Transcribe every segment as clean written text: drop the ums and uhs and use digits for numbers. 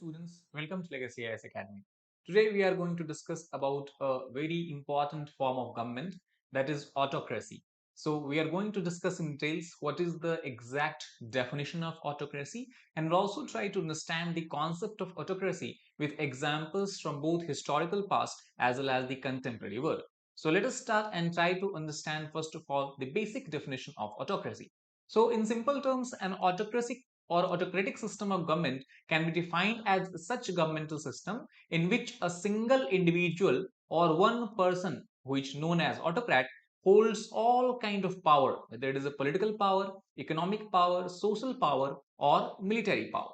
students, welcome to Legacy IS Academy. Today we are going to discuss about a very important form of government, that is autocracy. So we are going to discuss in details what is the exact definition of autocracy, and we'll also try to understand the concept of autocracy with examples from both historical past as well as the contemporary world. So let us start and try to understand first of all the basic definition of autocracy. So in simple terms, an autocracy or autocratic system of government can be defined as such governmental system in which a single individual or one person, which known as autocrat, holds all kind of power, whether it is a political power, economic power, social power, or military power.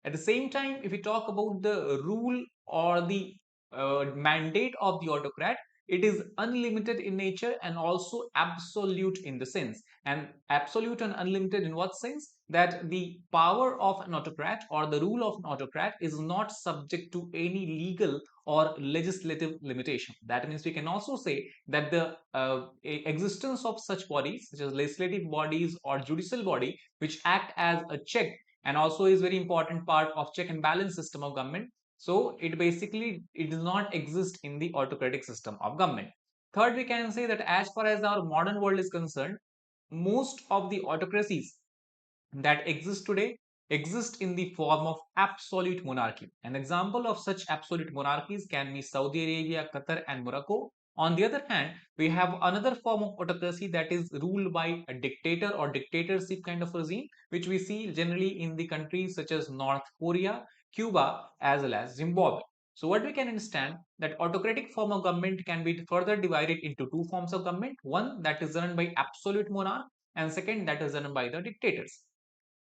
At the same time, if we talk about the rule or the mandate of the autocrat, it is unlimited in nature and also absolute in the sense. And absolute and unlimited in what sense? That the power of an autocrat or the rule of an autocrat is not subject to any legal or legislative limitation. That means we can also say that the existence of such bodies, such as legislative bodies or judicial body, which act as a check and also is very important part of check and balance system of government. So it does not exist in the autocratic system of government. Third, we can say that as far as our modern world is concerned, most of the autocracies that exist today exist in the form of absolute monarchy. An example of such absolute monarchies can be Saudi Arabia, Qatar, and Morocco. On the other hand, we have another form of autocracy that is ruled by a dictator or dictatorship kind of regime, which we see generally in the countries such as North Korea, Cuba, as well as Zimbabwe. So what we can understand that autocratic form of government can be further divided into two forms of government. One that is run by absolute monarch and second that is run by the dictators.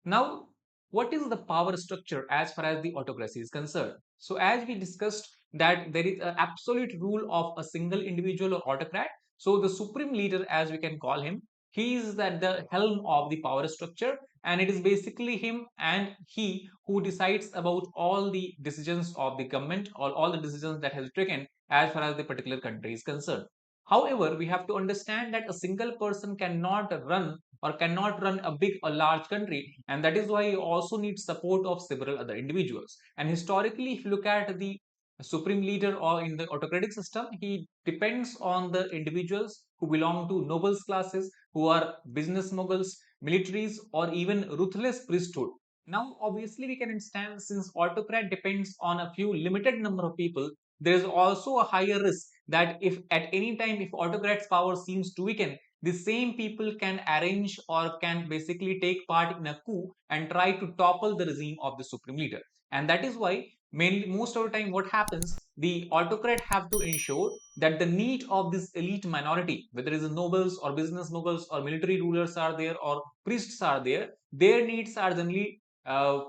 Now, what is the power structure as far as the autocracy is concerned? So, as we discussed, that there is an absolute rule of a single individual or autocrat. So, the supreme leader, as we can call him, he is at the helm of the power structure, and it is basically him and he who decides about all the decisions of the government or all the decisions that has taken as far as the particular country is concerned. However, we have to understand that a single person cannot run or cannot run a big or large country, and that is why you also need support of several other individuals. And historically, if you look at the supreme leader or in the autocratic system, he depends on the individuals who belong to nobles classes, who are business moguls, militaries, or even ruthless priesthood. Now obviously we can understand, since autocrat depends on a few limited number of people, there is also a higher risk that if at any time if autocrat's power seems to weaken, the same people can arrange or can basically take part in a coup and try to topple the regime of the supreme leader. And that is why mainly most of the time what happens, the autocrat have to ensure that the need of this elite minority, whether it is nobles or business moguls or military rulers are there or priests are there, their needs are generally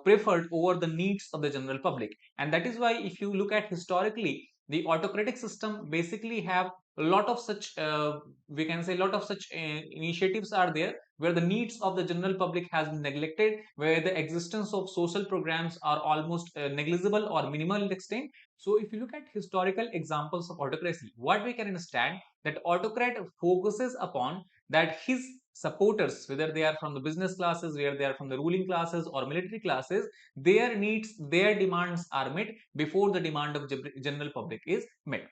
preferred over the needs of the general public. And that is why if you look at historically, the autocratic system basically have a lot of such we can say a lot of such initiatives are there where the needs of the general public has been neglected, where the existence of social programs are almost negligible or minimal extent. So if you look at historical examples of autocracy, what we can understand that autocrat focuses upon that his supporters, whether they are from the business classes, whether they are from the ruling classes or military classes, their needs, their demands are met before the demand of general public is met.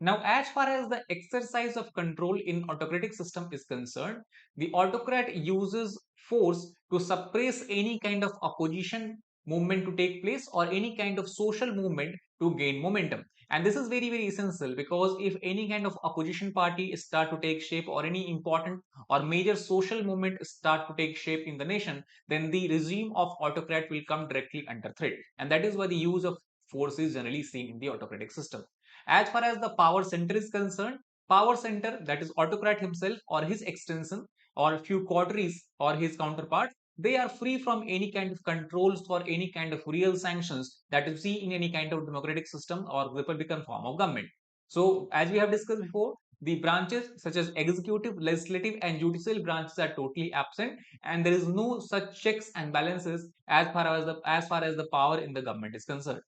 Now, as far as the exercise of control in autocratic system is concerned, the autocrat uses force to suppress any kind of opposition movement to take place or any kind of social movement to gain momentum. And this is very, very essential, because if any kind of opposition party start to take shape or any important or major social movement start to take shape in the nation, then the regime of autocrat will come directly under threat. And that is why the use of force is generally seen in the autocratic system. As far as the power center is concerned, power center, that is autocrat himself or his extension or a few coteries or his counterpart, they are free from any kind of controls or any kind of real sanctions that you see in any kind of democratic system or republican form of government. So as we have discussed before, the branches such as executive, legislative, and judicial branches are totally absent, and there is no such checks and balances as far as the power in the government is concerned.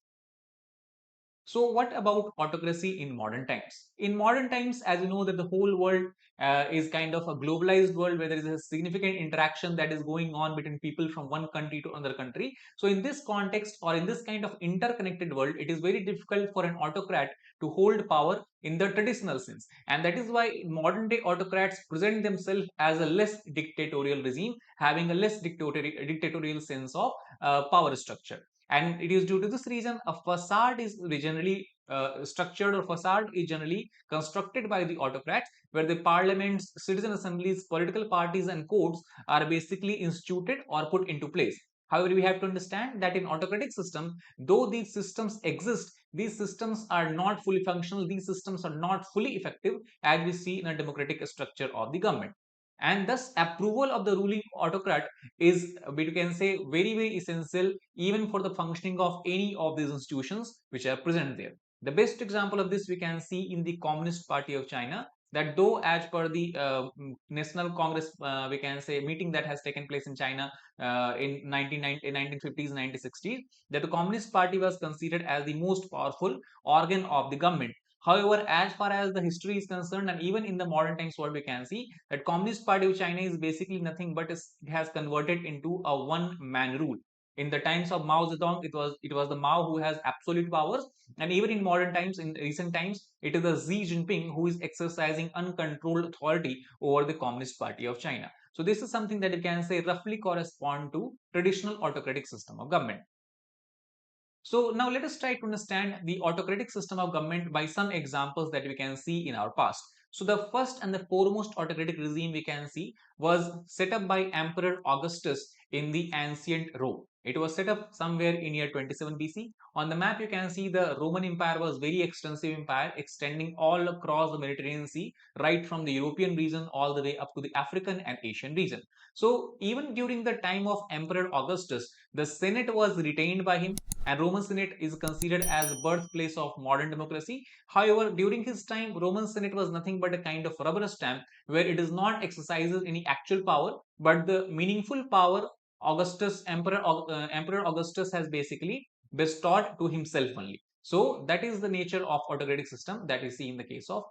So what about autocracy in modern times? In modern times, as you know, that the whole world is kind of a globalized world where there is a significant interaction that is going on between people from one country to another country. So in this context, or in this kind of interconnected world, it is very difficult for an autocrat to hold power in the traditional sense. And that is why modern day autocrats present themselves as a less dictatorial regime, having a less dictatorial sense of power structure. And it is due to this reason a facade is generally structured, or facade is generally constructed by the autocrats, where the parliaments, citizen assemblies, political parties and courts are basically instituted or put into place. However, we have to understand that in autocratic system, though these systems exist, these systems are not fully functional, these systems are not fully effective as we see in a democratic structure of the government. And thus approval of the ruling autocrat is, we can say, very very essential even for the functioning of any of these institutions which are present there. The best example of this we can see in the Communist Party of China, that though as per the National Congress, we can say, meeting that has taken place in China in 1950s 1960s, that the Communist Party was considered as the most powerful organ of the government. However, as far as the history is concerned, and even in the modern times, what we can see that Communist Party of China is basically nothing but it has converted into a one-man rule. In the times of Mao Zedong, it was the Mao who has absolute powers, and even in modern times, in recent times, it is the Xi Jinping who is exercising uncontrolled authority over the Communist Party of China. So this is something that you can say roughly correspond to traditional autocratic system of government. So now let us try to understand the autocratic system of government by some examples that we can see in our past. So the first and the foremost autocratic regime we can see was set up by Emperor Augustus in the ancient Rome. It was set up somewhere in year 27 BC. On the map you can see the Roman Empire was very extensive empire extending all across the Mediterranean Sea, right from the European region all the way up to the African and Asian region. So even during the time of Emperor Augustus, the Senate was retained by him, and Roman Senate is considered as birthplace of modern democracy. However, during his time, Roman Senate was nothing but a kind of rubber stamp where it is not exercises any actual power, but the meaningful power Emperor Augustus has basically bestowed to himself only. So that is the nature of autocratic system that we see in the case of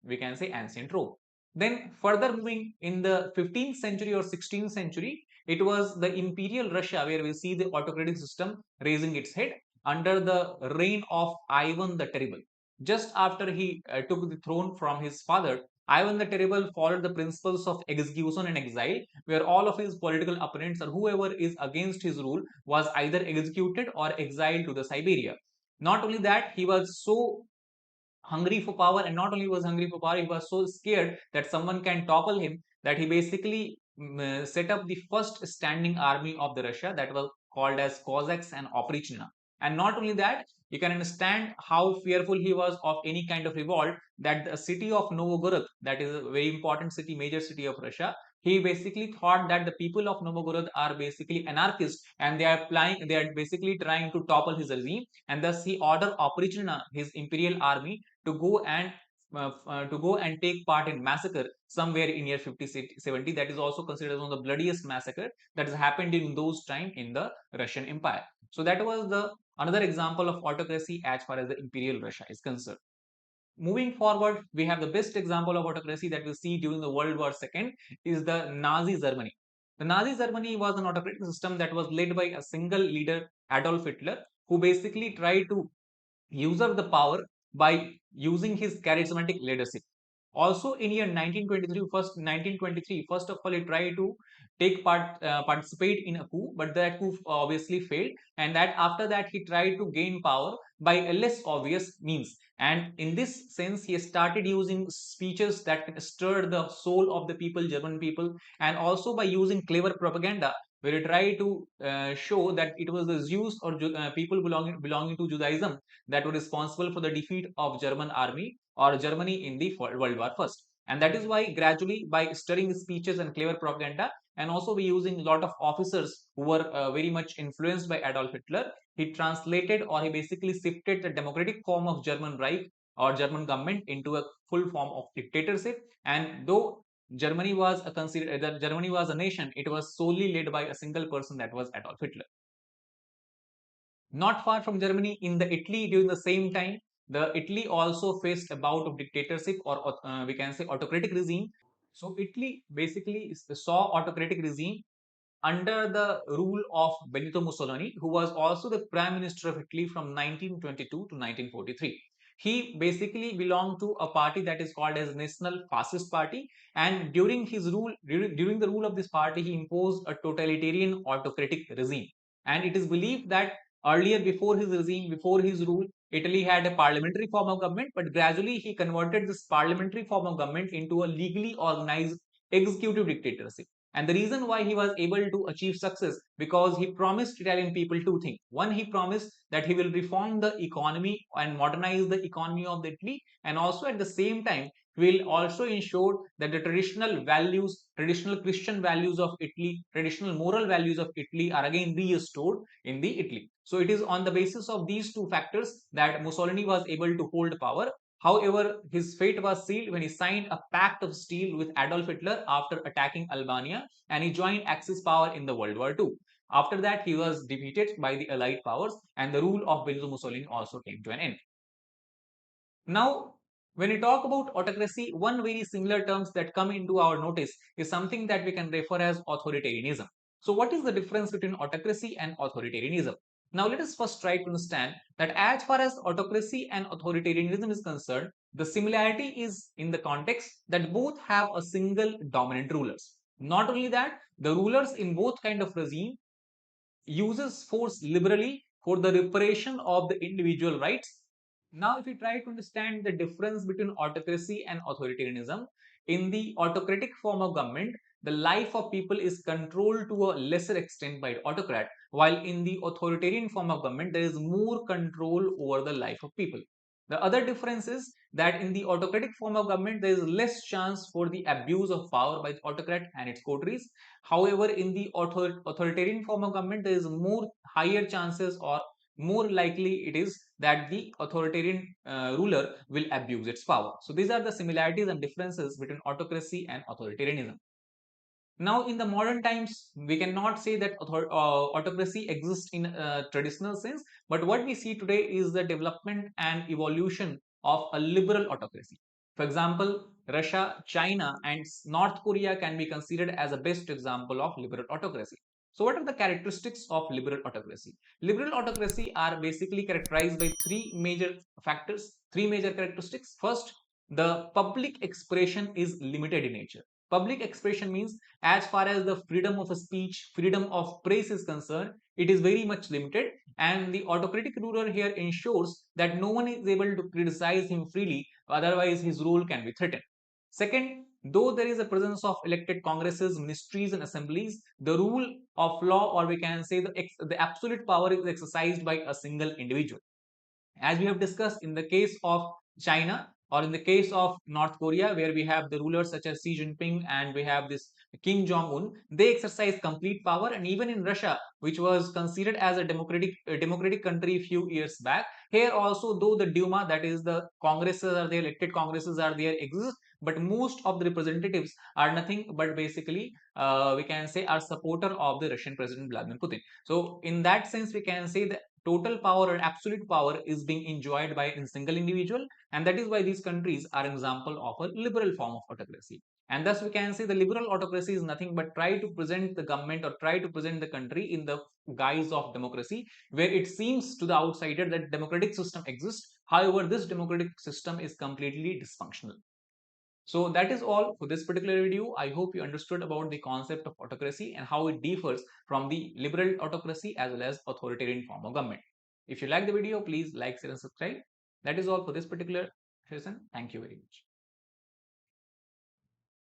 we can say ancient Rome. Then further moving in the 15th century or 16th century, it was the imperial Russia where we see the autocratic system raising its head under the reign of Ivan the Terrible. Just after he took the throne from his father, Ivan the Terrible followed the principles of execution and exile, where all of his political opponents or whoever is against his rule was either executed or exiled to the Siberia. Not only that, he was so hungry for power, and not only was hungry for power, he was so scared that someone can topple him, that he basically set up the first standing army of the Russia, that was called as Cossacks and Oprichna. And not only that, you can understand how fearful he was of any kind of revolt, that the city of Novgorod, that is a very important city, major city of Russia, he basically thought that the people of Novgorod are basically anarchists and they are basically trying to topple his regime, and thus he ordered Oprichna, his imperial army, to go and take part in massacre somewhere in year 50 70. That is also considered one of the bloodiest massacre that has happened in those time in the Russian Empire. So that was the another example of autocracy as far as the imperial Russia is concerned. Moving forward, we have the best example of autocracy that we see during the World War II is the Nazi Germany. The Nazi Germany was an autocratic system that was led by a single leader, Adolf Hitler, who basically tried to usurp the power by using his charismatic leadership. Also, in year 1923, first of all, he tried to participate in a coup, but that coup obviously failed. And that after that, he tried to gain power by a less obvious means. And in this sense, he started using speeches that stirred the soul of the people, German people, and also by using clever propaganda where he tried to show that it was the Jews or people belonging to Judaism that were responsible for the defeat of German army or Germany in the World War First. And that is why gradually by stirring speeches and clever propaganda, and also by using a lot of officers who were very much influenced by Adolf Hitler, he translated or he basically shifted the democratic form of German Reich or German government into a full form of dictatorship. And though Germany was a nation, it was solely led by a single person, that was Adolf Hitler. Not far from Germany, in the Italy during the same time, the Italy also faced a bout of dictatorship, or we can say autocratic regime. So Italy basically saw autocratic regime under the rule of Benito Mussolini, who was also the Prime Minister of Italy from 1922 to 1943. He basically belonged to a party that is called as National Fascist Party, and during the rule of this party, he imposed a totalitarian autocratic regime. And it is believed that earlier, before his rule, Italy had a parliamentary form of government, but gradually he converted this parliamentary form of government into a legally organized executive dictatorship. And the reason why he was able to achieve success, because he promised Italian people two things. One, he promised that he will reform the economy and modernize the economy of Italy, and also at the same time will also ensure that the traditional values, traditional Christian values of Italy, traditional moral values of Italy are again restored in the Italy. So it is on the basis of these two factors that Mussolini was able to hold power. However, his fate was sealed when he signed a pact of steel with Adolf Hitler after attacking Albania, and he joined Axis power in the World War II. After that, he was defeated by the Allied powers, and the rule of Benito Mussolini also came to an end. Now, when we talk about autocracy, one very similar terms that come into our notice is something that we can refer as authoritarianism. So what is the difference between autocracy and authoritarianism? Now let us first try to understand that as far as autocracy and authoritarianism is concerned, the similarity is in the context that both have a single dominant rulers. Not only that, the rulers in both kind of regime uses force liberally for the repression of the individual rights. Now, if we try to understand the difference between autocracy and authoritarianism, in the autocratic form of government, the life of people is controlled to a lesser extent by autocrat, while in the authoritarian form of government, there is more control over the life of people. The other difference is that in the autocratic form of government, there is less chance for the abuse of power by the autocrat and its coteries. However, in the authoritarian form of government, there is more higher chances, or more likely it is that the authoritarian ruler will abuse its power. So these are the similarities and differences between autocracy and authoritarianism. Now, in the modern times, we cannot say that autocracy exists in a traditional sense, but what we see today is the development and evolution of a liberal autocracy. For example, Russia, China, and North Korea can be considered as a best example of liberal autocracy. So, what are the characteristics of liberal autocracy? Liberal autocracy are basically characterized by three major factors, three major characteristics. First, the public expression is limited in nature. Public expression means, as far as the freedom of speech, freedom of press is concerned, it is very much limited, and the autocratic ruler here ensures that no one is able to criticize him freely, otherwise his rule can be threatened. Second, though there is a presence of elected congresses, ministries, and assemblies, the rule of law, or we can say the absolute power, is exercised by a single individual. As we have discussed in the case of China, or in the case of North Korea, where we have the rulers such as Xi Jinping and we have this Kim Jong Un, they exercise complete power. And even in Russia, which was considered as a democratic country a few years back, here also, though the Duma, that is the congresses are there, elected congresses are there, exist, but most of the representatives are nothing but basically, we can say, are supporter of the Russian President Vladimir Putin. So in that sense, we can say that total power or absolute power is being enjoyed by a single individual, and that is why these countries are an example of a liberal form of autocracy. And thus we can say the liberal autocracy is nothing but try to present the government, or try to present the country in the guise of democracy, where it seems to the outsider that democratic system exists. However, this democratic system is completely dysfunctional. So that is all for this particular video. I hope you understood about the concept of autocracy and how it differs from the liberal autocracy as well as authoritarian form of government. If you like the video, please like, share and subscribe. That is all for this particular session. Thank you very much.